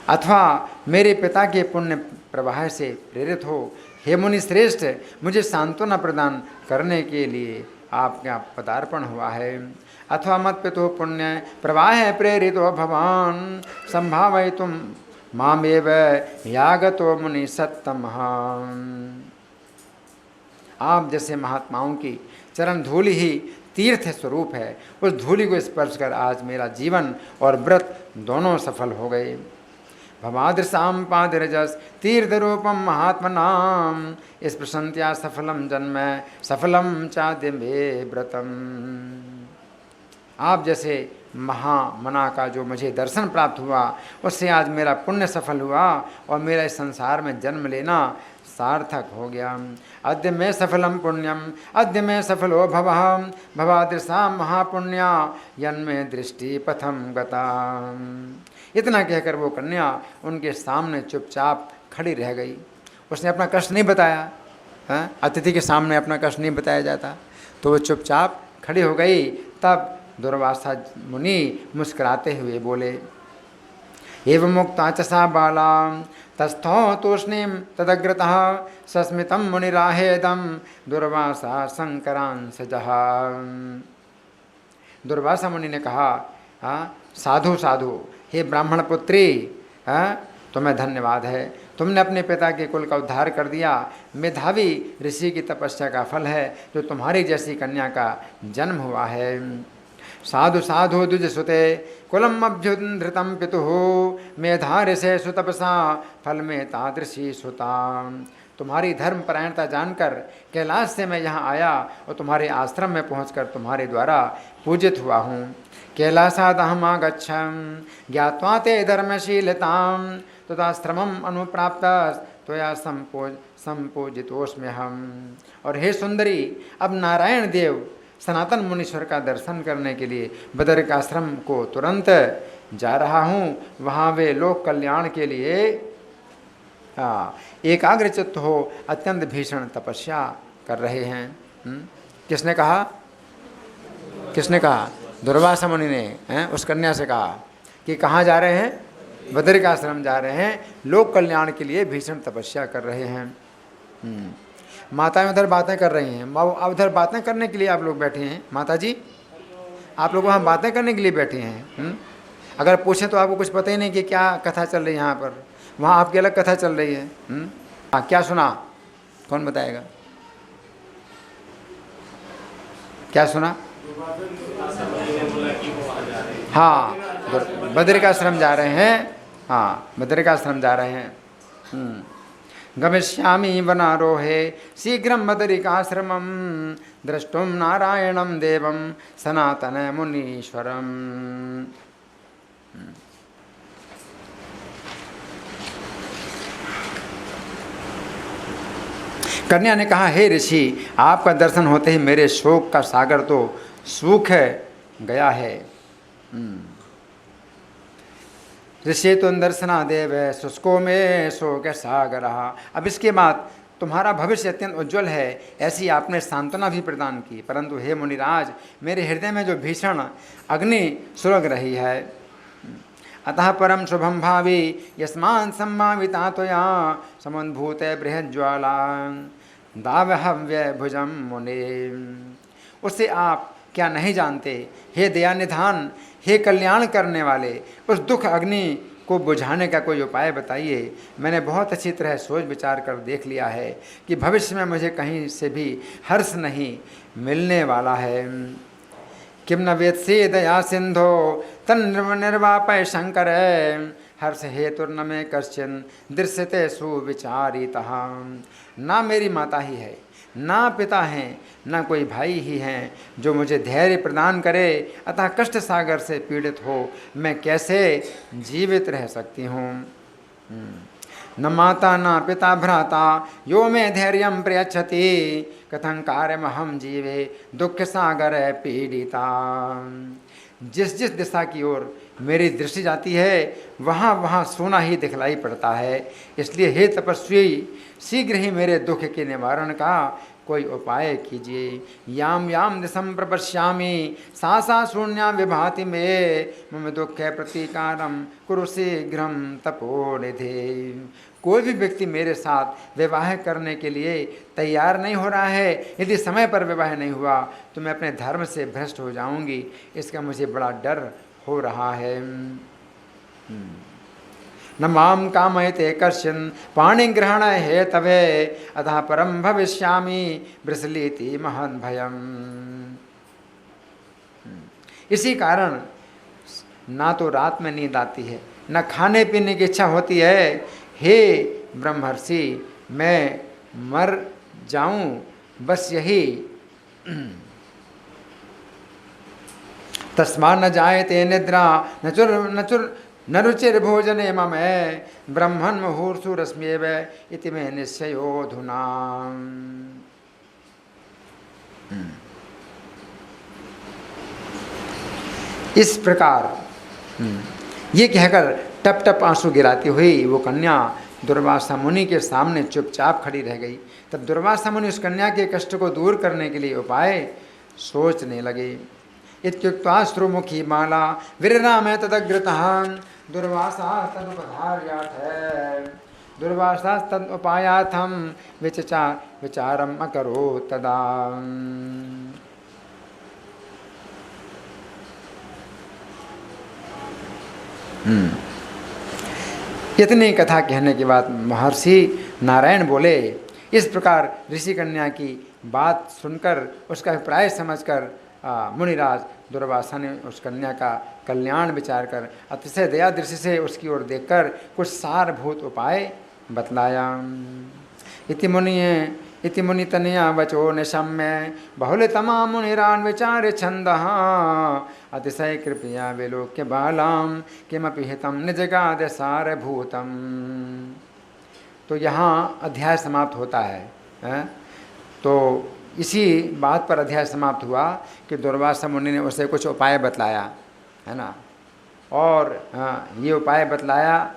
अथवा मेरे पिता के पुण्य प्रवाह से प्रेरित हो, हे मुनि श्रेष्ठ, मुझे सांत्वना प्रदान करने के लिए आपका पदार्पण हुआ है। अथवा मत पितु पुण्य प्रवाह प्रेरितो भवान संभावयितुं मामेव यागतो मुनि सत्तम। आप जैसे महात्माओं की चरण धूलि ही तीर्थ स्वरूप है, उस धूलि को स्पर्श कर आज मेरा जीवन और व्रत दोनों सफल हो गए। भवादृशाम पादरजस तीर्थ रूपम महात्मनाम इस प्रसन्नतया सफलम जन्म सफलम चाद्यमे व्रतम। आप जैसे महामना का जो मुझे दर्शन प्राप्त हुआ, उससे आज मेरा पुण्य सफल हुआ और मेरा इस संसार में जन्म लेना सार्थक हो गया। अद्य में सफलम पुण्यम अद्य में सफलो भवः भवादृशा महापुण्या यन्मे दृष्टि पथम गता। इतना कहकर वो कन्या उनके सामने चुपचाप खड़ी रह गई। उसने अपना कष्ट नहीं बताया, अतिथि के सामने अपना कष्ट नहीं बताया जाता, तो वो चुपचाप खड़ी हो गई। तब दुर्वासा मुनि मुस्कुराते हुए बोले, एवं मुक्ता च सा बाला तस्थो तूष्णीं तदग्रतः सस्मितं मुनिराहेदं दुर्वासा शंकरांसजः। दुर्वासा मुनि ने कहा, साधु साधु, हे ब्राह्मण पुत्री, तुम्हें धन्यवाद है, तुमने अपने पिता के कुल का उद्धार कर दिया। मेधावी ऋषि की तपस्या का फल है जो तुम्हारी जैसी कन्या का जन्म हुआ है। साधु साधु द्विज सुते कुलम अभ्युद्धृतम पितुः मेधा ऋषे सुतपसा फल में तादृशी सुता। तुम्हारी धर्म परायणता जानकर कैलाश से मैं यहाँ आया और तुम्हारे आश्रम में पहुँचकर तुम्हारे द्वारा पूजित हुआ हूँ। कैलासादहम आगच्छं ज्ञात्वा ते धर्मशीलतां तदाश्रमम् अनुप्राप्त त्वया संपूजितोऽस्म्यहम्। और हे सुंदरी, अब नारायण देव सनातन मुनीश्वर का दर्शन करने के लिए बदरिक आश्रम को तुरंत जा रहा हूँ। वहाँ वे लोक कल्याण के लिए एकाग्रचित्त हो अत्यंत भीषण तपस्या कर रहे हैं। किसने कहा? किसने कहा? दुर्वासा मुनि ने उस कन्या से कहा कि कहाँ जा रहे हैं? बदरिक आश्रम जा रहे हैं, लोक कल्याण के लिए भीषण तपस्या कर रहे हैं। माताएं उधर बातें कर रही हैं। उधर बातें करने के लिए आप लोग बैठे हैं। माता जी, आप लोग वहाँ बातें करने के लिए बैठे हैं। अगर पूछें तो आपको कुछ पता ही नहीं कि क्या कथा चल रही है यहाँ पर। वहाँ आपकी अलग कथा चल रही है। क्या सुना? कौन बताएगा? क्या सुना? हाँ, बदरिकाश्रम जा रहे हैं। हाँ, बदरिकाश्रम जा रहे हैं। गमिष्यामि वनारोहे शीघ्रं बदरिकाश्रमं द्रष्टुं नारायणं देवं सनातन मुनीश्वरम्। कन्या ने कहा, हे ऋषि, आपका दर्शन होते ही मेरे शोक का सागर तो सूख गया है। ऋषि तो दर्शना देव शुष्को में शोक सागर। अब इसके बाद तुम्हारा भविष्य अत्यंत उज्ज्वल है, ऐसी आपने सांत्वना भी प्रदान की। परंतु हे मुनिराज, मेरे हृदय में जो भीषण अग्नि सुलग रही है, अतः परम शुभम भावी यस्मान सम्माविता त्वया समुद्भूत बृहज्ज्वाला दावहव्य भुजम मुने। उससे आप क्या नहीं जानते? हे दया निधान, हे कल्याण करने वाले, उस दुख अग्नि को बुझाने का कोई उपाय बताइए। मैंने बहुत अच्छी तरह सोच विचार कर देख लिया है कि भविष्य में मुझे कहीं से भी हर्ष नहीं मिलने वाला है। किम न वेत्सि दया सिंधो तन्निर्वापय शंकर, हर्ष हेतुर्न में कश्चिन दृश्यते सुविचारितः। ना मेरी माता ही है, ना पिता हैं, ना कोई भाई ही हैं जो मुझे धैर्य प्रदान करे, अतः कष्ट सागर से पीड़ित हो मैं कैसे जीवित रह सकती हूँ। न माता न पिता भ्राता यो में धैर्यं प्रयच्छति, कथं कार्यमहं जीवे दुख सागर पीड़िता। जिस जिस दिशा की ओर मेरी दृष्टि जाती है वहाँ वहाँ सोना ही दिखलाई पड़ता है। इसलिए हे तपस्वी, शीघ्र ही मेरे दुख के निवारण का कोई उपाय कीजिए। याम याम दिशम प्रपश्यामि सा सा शून्या विभाति में, मम दुख प्रतीकारम कुरु शीघ्रम तपोनिधे। कोई भी व्यक्ति मेरे साथ विवाह करने के लिए तैयार नहीं हो रहा है, यदि समय पर विवाह नहीं हुआ तो मैं अपने धर्म से भ्रष्ट हो जाऊंगी, इसका मुझे बड़ा डर हो रहा है। न माम कामयते कश्चिन पाणिग्रहण हेतवे, अतः परम भविष्यामि वृषलीति महन् भयम्। इसी कारण ना तो रात में नींद आती है, न खाने पीने की इच्छा होती है। हे ब्रह्मर्षि, मैं मर जाऊं, बस यही। तस्मा न जायते निद्रा न रुचिर भोजने मम, ब्रह्मन् मुहूर्षु रश्म्येव इति मे निश्चयोऽधुना। इस प्रकार ये कहकर टप टप आंसू गिराती हुई वो कन्या दुर्वासा मुनि के सामने चुपचाप खड़ी रह गई। तब दुर्वासा मुनि उस कन्या के कष्ट को दूर करने के लिए उपाय सोचने लगे। इत्युक्त्वा श्रुमुखी माला विरराम तदग्रतः, दुर्वासा तदुपधार्याथ, दुर्वासा तदुपायाथम विचारम अकरोत् तदा। इतनी कथा कहने के बाद महर्षि नारायण बोले, इस प्रकार ऋषि कन्या की बात सुनकर उसका अभिप्राय समझकर मुनिराज दुर्वासा ने उस कन्या का कल्याण विचार कर अतिशय दया दृष्टि से उसकी ओर देखकर कुछ सारभूत उपाय बतलाया। इति मुनितनया वचो निशम्य बहुलतमा मुनिरान् विचार्य छन्दः, अतिशय कृपया विलोक्य बालां किमपि हितं निजगाद सारभूतम्। तो यहाँ अध्याय समाप्त होता है। तो इसी बात पर अध्याय समाप्त हुआ कि दुर्वासा मुनि ने उसे कुछ उपाय बतलाया, है ना। और ये उपाय बतलाया,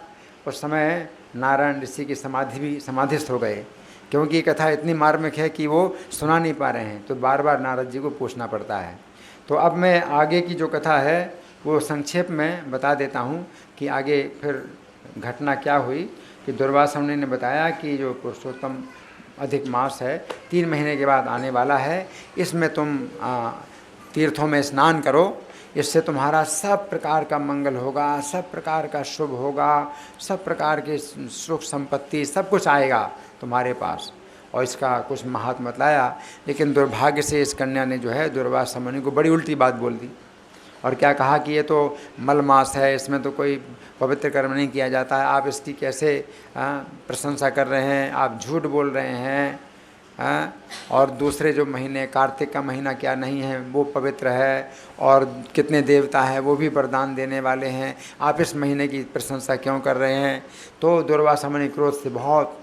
उस समय नारायण ऋषि की समाधि भी समाधिस्थ हो गए, क्योंकि ये कथा इतनी मार्मिक है कि वो सुना नहीं पा रहे हैं, तो बार बार नारद जी को पूछना पड़ता है। तो अब मैं आगे की जो कथा है वो संक्षेप में बता देता हूँ कि आगे फिर घटना क्या हुई। कि दुर्वासा मुनि ने बताया कि जो पुरुषोत्तम अधिक मास है 3 महीने के बाद आने वाला है, इसमें तुम तीर्थों में स्नान करो, इससे तुम्हारा सब प्रकार का मंगल होगा, सब प्रकार का शुभ होगा, सब प्रकार के सुख संपत्ति सब कुछ आएगा तुम्हारे पास। और इसका कुछ महात्मा बताया, लेकिन दुर्भाग्य से इस कन्या ने जो है दुर्वासा मुनि को बड़ी उल्टी बात बोल दी और क्या कहा कि ये तो मल मास है, इसमें तो कोई पवित्र कर्म नहीं किया जाता है, आप इसकी कैसे प्रशंसा कर रहे हैं, आप झूठ बोल रहे हैं। और दूसरे जो महीने कार्तिक का महीना क्या नहीं है वो पवित्र है, और कितने देवता हैं वो भी वरदान देने वाले हैं, आप इस महीने की प्रशंसा क्यों कर रहे हैं। तो दुर्वासा मुनि क्रोध से बहुत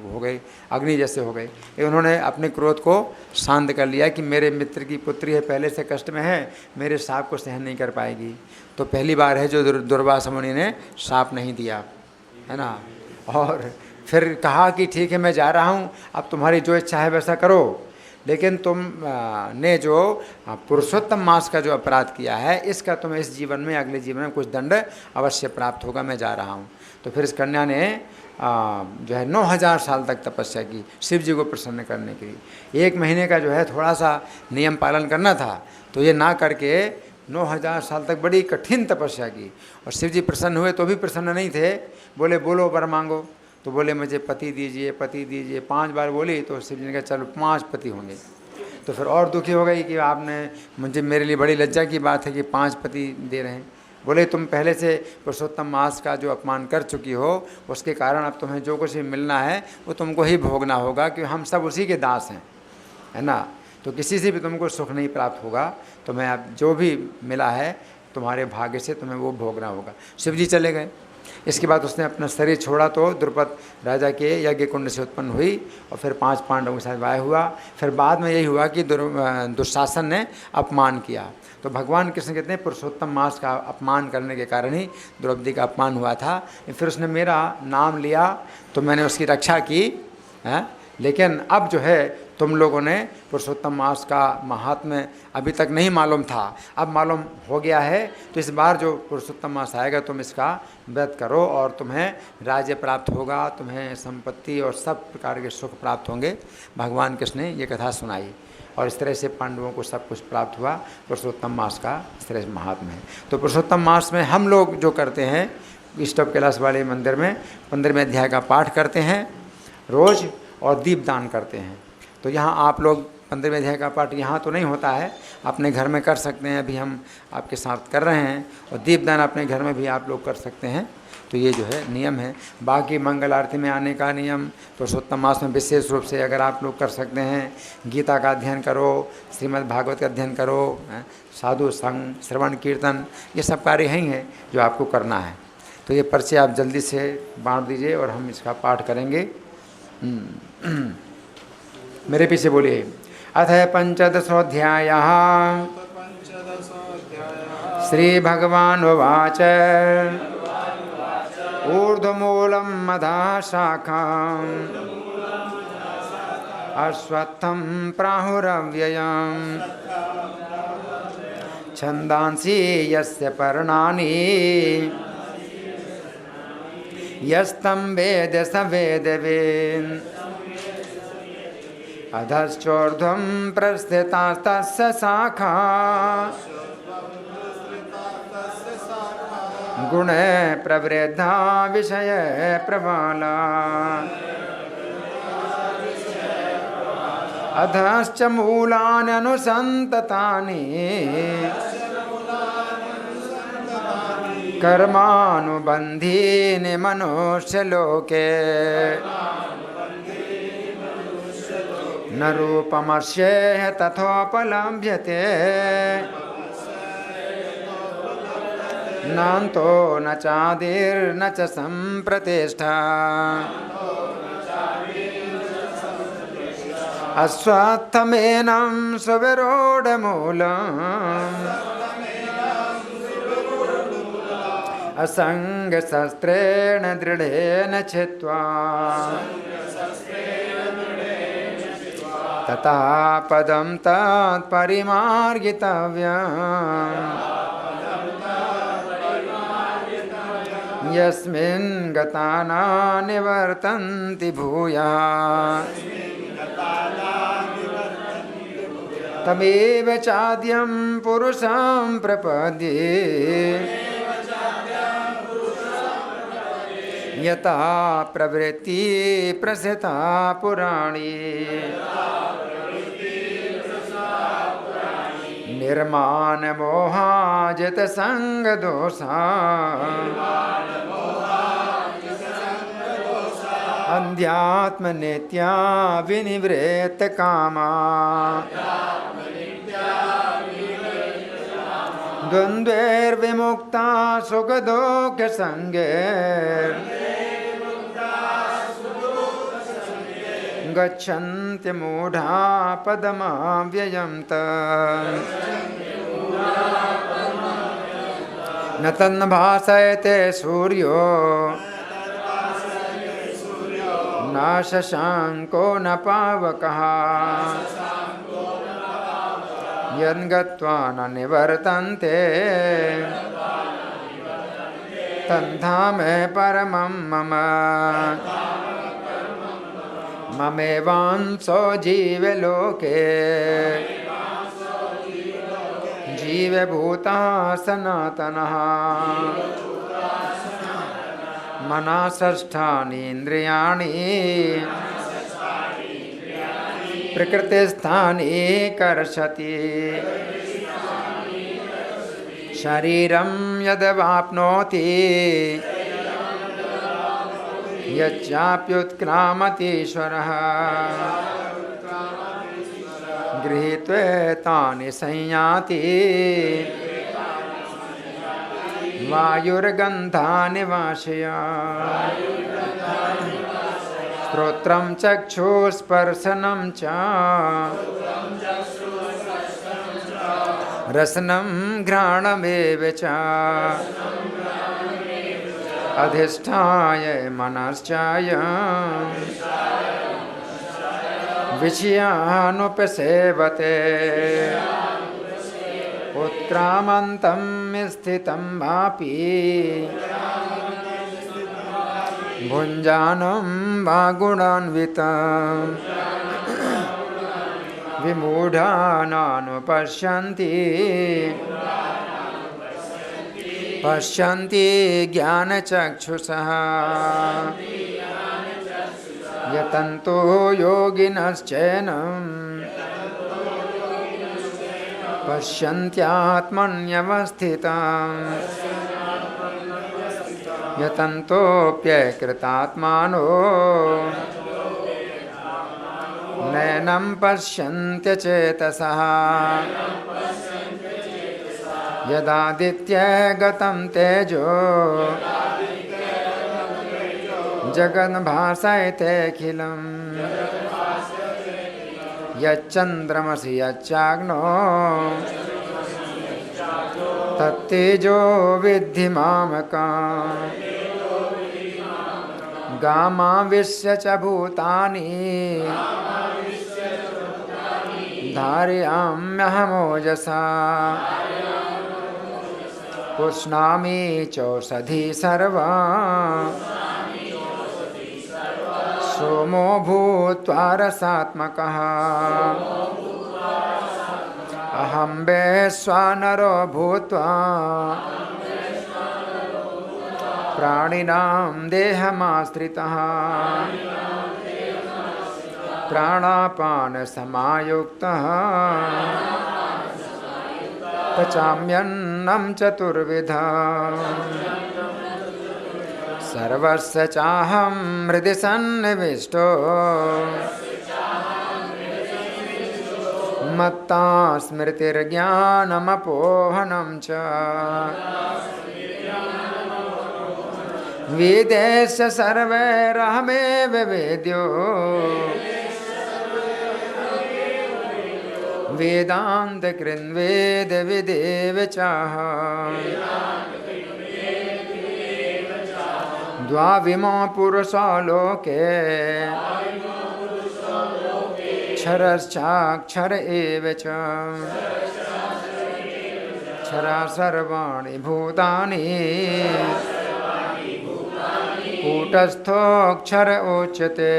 हो गए, अग्नि जैसे हो गए। उन्होंने अपने क्रोध को शांत कर लिया कि मेरे मित्र की पुत्री है, पहले से कष्ट में है, मेरे शाप को सहन नहीं कर पाएगी। तो पहली बार है जो दुर्वासा मुनि ने शाप नहीं दिया, है ना। और फिर कहा कि ठीक है मैं जा रहा हूँ, अब तुम्हारी जो इच्छा है वैसा करो, लेकिन तुम ने जो पुरुषोत्तम मास का जो अपराध किया है इसका तुम्हें इस जीवन में अगले जीवन में कुछ दंड अवश्य प्राप्त होगा, मैं जा रहा हूँ। तो फिर इस कन्या ने जो है 9000 साल तक तपस्या की शिव जी को प्रसन्न करने के लिए। 1 महीने का जो है थोड़ा सा नियम पालन करना था, तो ये ना करके 9000 साल तक बड़ी कठिन तपस्या की। और शिव जी प्रसन्न हुए तो भी प्रसन्न नहीं थे, बोले बोलो वर मांगो। तो बोले मुझे पति दीजिए, पति दीजिए। 5 बार बोली तो शिव जी ने कहा चलो 5 पति होंगे। तो फिर और दुखी हो गई कि आपने मुझे, मेरे लिए बड़ी लज्जा की बात है कि 5 पति दे रहे हैं। बोले तुम पहले से पुरुषोत्तम मास का जो अपमान कर चुकी हो, उसके कारण अब तुम्हें जो कुछ भी मिलना है वो तुमको ही भोगना होगा, क्योंकि हम सब उसी के दास हैं, है ना। तो किसी से भी तुमको सुख नहीं प्राप्त होगा, तुम्हें अब जो भी मिला है तुम्हारे भाग्य से तुम्हें वो भोगना होगा। शिव जी चले गए। इसके बाद उसने अपना शरीर छोड़ा तो द्रुपद राजा के यज्ञ कुंड से उत्पन्न हुई और फिर 5 पांडवों के साथ विवाह हुआ। फिर बाद में यही हुआ कि दुशासन ने अपमान किया। तो भगवान कृष्ण कहते हैं पुरुषोत्तम मास का अपमान करने के कारण ही द्रौपदी का अपमान हुआ था। फिर उसने मेरा नाम लिया तो मैंने उसकी रक्षा की है। लेकिन अब जो है तुम लोगों ने पुरुषोत्तम मास का महात्म्य अभी तक नहीं मालूम था, अब मालूम हो गया है। तो इस बार जो पुरुषोत्तम मास आएगा तुम इसका व्रत करो और तुम्हें राज्य प्राप्त होगा, तुम्हें संपत्ति और सब प्रकार के सुख प्राप्त होंगे। भगवान कृष्ण ने ये कथा सुनाई और इस तरह से पांडवों को सब कुछ प्राप्त हुआ। पुरुषोत्तम मास का इस तरह से महात्म्य है। तो पुरुषोत्तम मास में हम लोग जो करते हैं, ईस्ट ऑफ कैलाश वाले मंदिर में 15वें अध्याय का पाठ करते हैं रोज़ और दीपदान करते हैं। तो यहाँ आप लोग 15वें अध्याय का पाठ यहाँ तो नहीं होता है, अपने घर में कर सकते हैं। अभी हम आपके साथ कर रहे हैं और दीपदान अपने घर में भी आप लोग कर सकते हैं। तो ये जो है नियम है। बाकी मंगल आरती में आने का नियम पुरुषोत्तम मास में विशेष रूप से अगर आप लोग कर सकते हैं, गीता का अध्ययन करो, श्रीमद् भागवत का अध्ययन करो, साधु संग, श्रवण कीर्तन, ये सब कार्य यही हैं जो आपको करना है। तो ये पर्चे आप जल्दी से बांट दीजिए और हम इसका पाठ करेंगे। मेरे पीछे बोलिए। अथ पंचदशोऽध्यायः श्री भगवान उवाच ऊर्ध्वमूलं मधा शाखाम् अश्वत्थं प्राहुरव्ययम् छन्दांसि यस्य पर्णानि यस्तं वेद स वेदवित् अधश्चोर्ध्वं प्रस्थितास्तस्य शाखा गुणे प्रवृद्धा विषय प्रबाला अधश्च मूलानि अनुसन्ततानि कर्मानुबन्धीनि मनुष्यलोके न रूपमस्येह तथोपलभ्यते नान्तो न चादिर्न च सम्प्रतिष्ठा अश्वत्थमेनं सुविरूढमूलम् असङ्गशस्त्रेण दृढेन छित्त्वा ततः पदं तत्परिमार्गितव्यम् यस्मिन् गता न निवर्तन्ति भूयः तमेव चाद्यं पुरुषं प्रपद्ये यथा प्रवृत्ति प्रसृता पुराणी निर्माण मोहाजित संग दोषा अध्यात्म नित्या विनिवृत्त कामा द्वन्द्वैर्विमुक्ता सुख दुःख संगैर् गच्छन्ति मूढ़ा पदमव्ययं न तन्न भासयते सूर्यो न शशांको न पावकः यद्गत्वा न निवर्तन्ते तन्धाम परमं मम ममेवांसो जीवलोके जीवभूता सनातनः मनसष्ठानीन्द्रियाणि प्रकृतिस्थानि कर्षति शरीरं यद्वाप्नोति यच्चाप्युत्क्रामतीश्वरः गृहीत्वेतानि संयाति वायुर्गन्धानि वाशयात् श्रोत्रं चक्षुस्पर्शनं च रसनं घ्राणमेव च अधिष्ठाय मनश्चाय विषयानुपसेवते उत्क्रामन्तं स्थितं वापि भुञ्जानं वा गुणान्वितं विमूढानानुपश्यन्ति पश्यन्ति ज्ञानचक्षुषः यतन्तो योगिनश्चैनं पश्यन्त्यात्मन्यवस्थितं यतन्तोऽप्यकृतात्मानो नैनं पश्यन्त्यचेतसः यदादित्यगतं तेजो जगन्भासयतेऽखिलं यच्चन्द्रमसि यच्चाग्नो तत्तेजो विद्धि मामकम् गामाविश्य च भूतानि धारयाम्यहमोजसा पुष्णामि चौषधी सर्वा सोमो भूत्वा रसात्मकः अहं वैश्वानरो भूत्वा प्राणिनां देहमाश्रितः प्राणापानसमायुक्तः पचाम्यन्नं चतुर्विधा सर्वस्य चाहं हृदि सन्निविष्टो मत्ता स्मृतिर्ज्ञानमपोहनं च वेदेश सर्वैरहमेव वेद्यो वेदान्तकृन्वेद विदेव चाहम् द्वाविमो पुरुषो लोके क्षरश्चाक्षर एव च क्षरा सर्वाणि भूतानि कूटस्थोऽक्षर उच्यते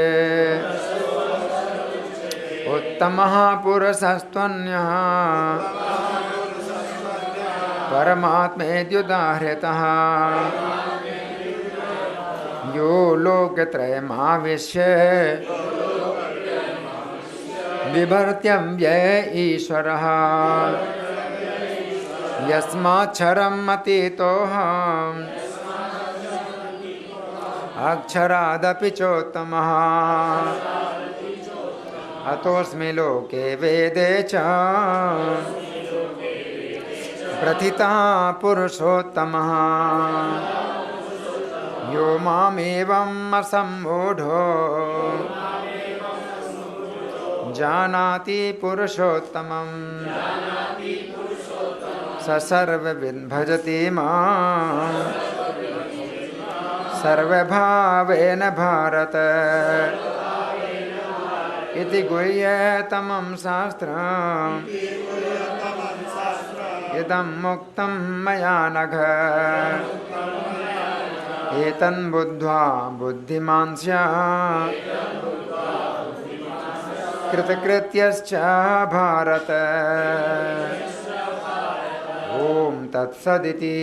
उत्तमः पुरुषस्त्वन्यः परमात्मेत्युदाहृतः यो लोकत्रयमाविश्य बिभर्त्यं व्यय ईश्वरः यस्माक्षरम् अतीतोऽहम् अक्षरादपि चोत्तमः अतोऽस्मि लोके वेदे च प्रथितः पुरुषोत्तमः यो मामेवम् असम्मूढो जानाति पुरुषोत्तमं स सर्वविद् भजति माम् सर्वभावेन भारत इति गुह्यतमं शास्त्रम् इदं मुक्तं मया नघ एतन् बुद्ध्वा बुद्धिमान् स्यात् कृतकृत्यश्च भारत। ओम तत्सदिति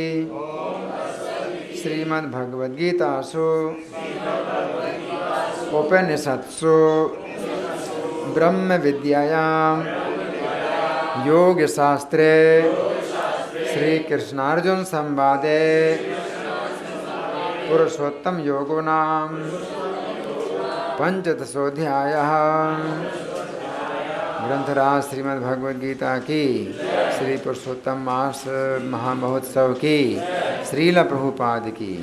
श्रीमद्भगवद्गीतासु उपनिषत्सु ब्रह्म विद्यायां योगशास्त्रे श्री कृष्णार्जुन संवादे पुरुषोत्तम योगो नाम पंचदशोऽध्यायः। ग्रंथराज श्रीमद्भगवद्गीता की, श्री पुरुषोत्तम मास महामहोत्सव की, श्रील प्रभुपाद की।